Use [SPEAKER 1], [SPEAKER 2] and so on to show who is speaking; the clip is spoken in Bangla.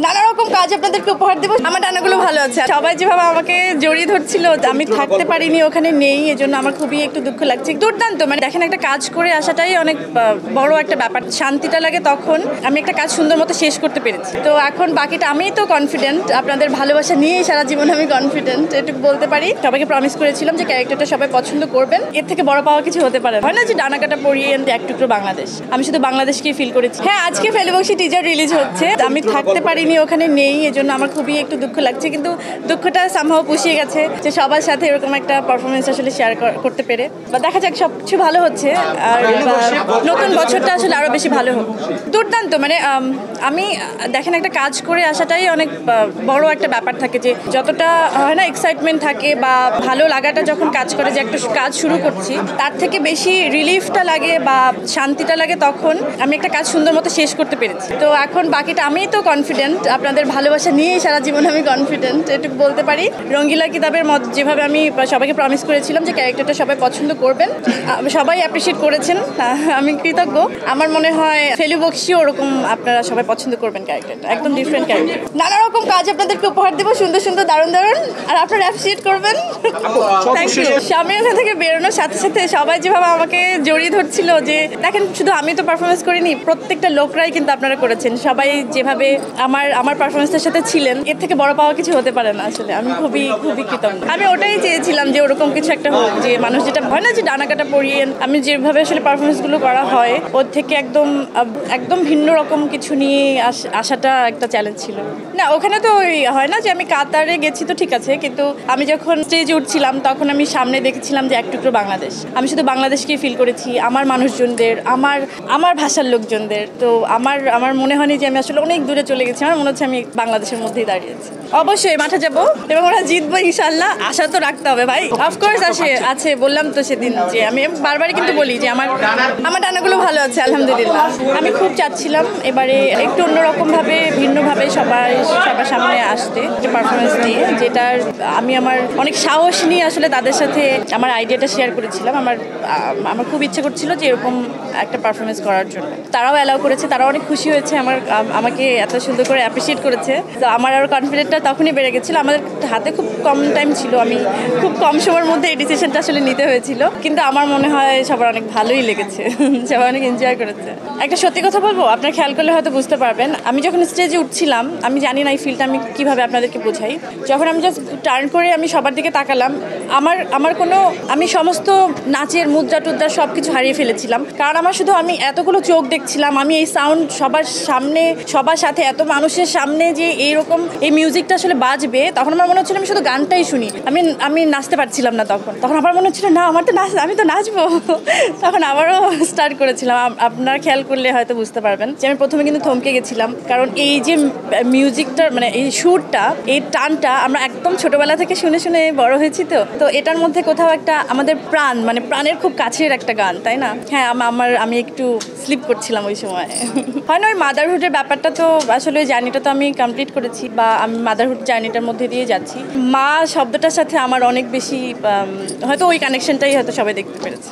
[SPEAKER 1] নানা রকম কাজ আপনাদেরকে উপহার দেবো। আমার ডানাগুলো ভালো আছে। সবাই যেভাবে আমাকে জড়িয়ে ধরছিল, আমি থাকতে পারিনি, ওখানে নেই, এজন্য আমার খুবই একটু দুঃখ লাগছে। দুর্দান্ত, মানে দেখেন একটা কাজ করে আসাটাই অনেক বড় একটা ব্যাপার। শান্তিটা লাগে তখন আমি একটা কাজ সুন্দর মতো শেষ করতে পেরেছি। তো এখন বাকিটা আমি তো কনফিডেন্ট, আপনাদের ভালোবাসা নিয়েই সারা জীবন আমি কনফিডেন্ট, এটুকু বলতে পারি। সবাইকে প্রমিস করেছিলাম যে ক্যারেক্টারটা সবাই পছন্দ করবেন, এর থেকে বড় পাওয়া কিছু হতে পারে। হয় না যে ডানা কাটা পড়িয়ে এক টুকরো বাংলাদেশ, আমি শুধু বাংলাদেশকেই ফিল করেছি। হ্যাঁ, আজকে ফেলুবক্সী টিজার রিলিজ হচ্ছে, আমি থাকতে পারিনি, ওখানে নেই, এজন্য আমার খুবই একটু দুঃখ লাগছে। কিন্তু দুঃখটা সামহাও পুষিয়ে গেছে যে সবার সাথে এরকম একটা পারফরমেন্স আসলে শেয়ার করতে পেরে। বা দেখা যাক, সব কিছু ভালো হচ্ছে, আর নতুন বছরটা আসলে আরো বেশি ভালো হোক। দুর্দান্ত, মানে আমি দেখেন একটা কাজ করে আসাটাই অনেক বড় একটা ব্যাপার থাকে, যে যতটা হয় না এক্সাইটমেন্ট থাকে বা ভালো লাগাটা যখন কাজ করে যে একটা কাজ শুরু করছি, তার থেকে বেশি রিলিফটা লাগে বা শান্তিটা লাগে তখন আমি একটা কাজ সুন্দর মতো শেষ করতে পেরেছি। তো এখন বাকিটা আমি তো কনফিডেন্ট, আপনাদের ভালোবাসা নিয়েই সারা জীবন আমি কনফিডেন্ট, এটুকু বলতে পারি। রঙ্গিলা কিতাবের যেভাবে আমি সবাইকে প্রমিস করেছিলাম যে ক্যারেক্টারটা সবাই পছন্দ করবেন, সবাই অ্যাপ্রিসিয়েট করেছেন, আমি কৃতজ্ঞ। আমার মনে হয় ফেলুবক্সীও ওরকম আপনারা সবাই পছন্দ করবেন ক্যারেক্টারটা, একদম ডিফারেন্ট ক্যারেক্টার। নানা রকম কাজ আপনাদেরকে উপহার দেবো, সুন্দর সুন্দর, দারুণ দারুণ, আর আপনারা অ্যাপ্রিসিয়েট করবেন। Thank you. স্বামীর ওখান থেকে বেরোনোর সাথে সাথে সবাই যেভাবে আমাকে জড়িয়ে ধরছিল, যে দেখেন শুধু আমি তো পারফরমেন্স করিনি, প্রত্যেকটা লোকরাই কিন্তু আপনারা করেছেন। সবাই যেভাবে আমার পারফরমেন্সের সাথে ছিলেন, এর থেকে বড় পাওয়া কিছু হতে পারে না। আসলে আমি খুবই খুবই কৃতজ্ঞ। আমি ওটাই চেয়েছিলাম যে ওরকম কিছু একটা হোক, যে মানুষ যেটা হয় না যে ডানা কাটা পড়িয়ে আমি যেভাবে আসলে পারফরমেন্সগুলো করা হয়, ওর থেকে একদম একদম ভিন্ন রকম কিছু নিয়ে আসাটা একটা চ্যালেঞ্জ ছিল। না, ওখানে তো ওই হয় না যে আমি কাতারে গেছি তো ঠিক আছে, কিন্তু আমি যখন স্টেজে উঠছিলাম তখন আমি সামনে দেখেছিলাম যে এক টুকরো বাংলাদেশ, আমি শুধু বাংলাদেশকেই ফিল করেছি, আমার মানুষজনদের, আমার ভাষার লোকজনদের। তো আমার মনে হয়নি যে আমি আসলে অনেক দূরে চলে গেছি, আমার মনে হচ্ছে আমি বাংলাদেশের মধ্যেই দাঁড়িয়েছি। অবশ্যই মাঠে যাবো এবং ওরা জিতবো ইনশাল্লাহ, আশা তো রাখতে হবে ভাই। অফকোর্স আছে, বললাম তো সেদিন যে আমি বারবারই কিন্তু বলি যে আমার ডানাগুলো ভালো আছে আলহামদুলিল্লাহ। আমি খুব চাচ্ছিলাম এবারে একটু অন্যরকম ভাবে, ভিন্নভাবে সবার সামনে আসতে, যে পারফরমেন্স দিয়ে, যেটার আমি আমার অনেক সাহস নিয়ে আসলে তাদের সাথে আমার আইডিয়াটা শেয়ার করেছিলাম। আমার খুব ইচ্ছে করছিল যে এরকম একটা পারফরমেন্স করার জন্য। তারাও অ্যালাউ করেছে, তারাও অনেক খুশি হয়েছে, আমাকে এত সুন্দর করে অ্যাপ্রিসিয়েট করেছে। তো আমার আরও কনফিডেন্টটা তখনই বেড়ে গেছিলো। আমাদের হাতে খুব কম টাইম ছিল, আমি খুব কম সময়ের মধ্যে এই ডিসিশনটা আসলে নিতে হয়েছিল, কিন্তু আমার মনে হয় সবার অনেক ভালোই লেগেছে, সবাই অনেক এনজয় করেছে। একটা সত্যি কথা বলবো, আপনার খেয়াল করলে হয়তো বুঝতে পারবেন, আমি যখন স্টেজে উঠছিলাম, আমি জানি না এই ফিলটা আমি কীভাবে আপনাদেরকে বোঝাই, যখন আমি জাস্ট টার্ন করে আমি সবার দিকে তাকালাম, আমি সমস্ত নাচের মুদ্রা টুদ্রা সব কিছু হারিয়ে ফেলেছিলাম। কারণ আমি এতগুলো চোখ দেখছিলাম, আমি এই সাউন্ড সবার সাথে এত মানুষের সামনে যে এইরকম এই মিউজিকটা আসলে বাজবে, তখন আমার মনে হচ্ছিল আমি শুধু গানটাই শুনি, আমি নাচতে পারছিলাম না। তখন আমার মনে হচ্ছিল না, আমি তো নাচবো। তখন আবারও স্টার্ট করেছিলাম। আপনারা খেয়াল করলে হয়তো বুঝতে পারবেন যে আমি প্রথমে কিন্তু থমকে গেছিলাম, কারণ এই যে মিউজিকটার মানে এই সুরটা, এই টানটা আমরা একদম ছোটবেলা থেকে শুনে শুনে বড় হয়েছি। তো এটার মধ্যে কোথাও একটা আমাদের প্রাণের খুব কাছের একটা গান, তাই না? হ্যাঁ, আমি একটু স্লিপ করছিলাম ওই সময়। হয় না, ওই মাদারহুডের ব্যাপারটা তো আসলে ওই জার্নিটা তো আমি কমপ্লিট করেছি, বা আমি মাদারহুড জার্নিটার মধ্যে দিয়ে যাচ্ছি। মা শব্দটার সাথে আমার অনেক বেশি হয়তো ওই কানেকশনটাই হয়তো সবাই দেখতে পেরেছে।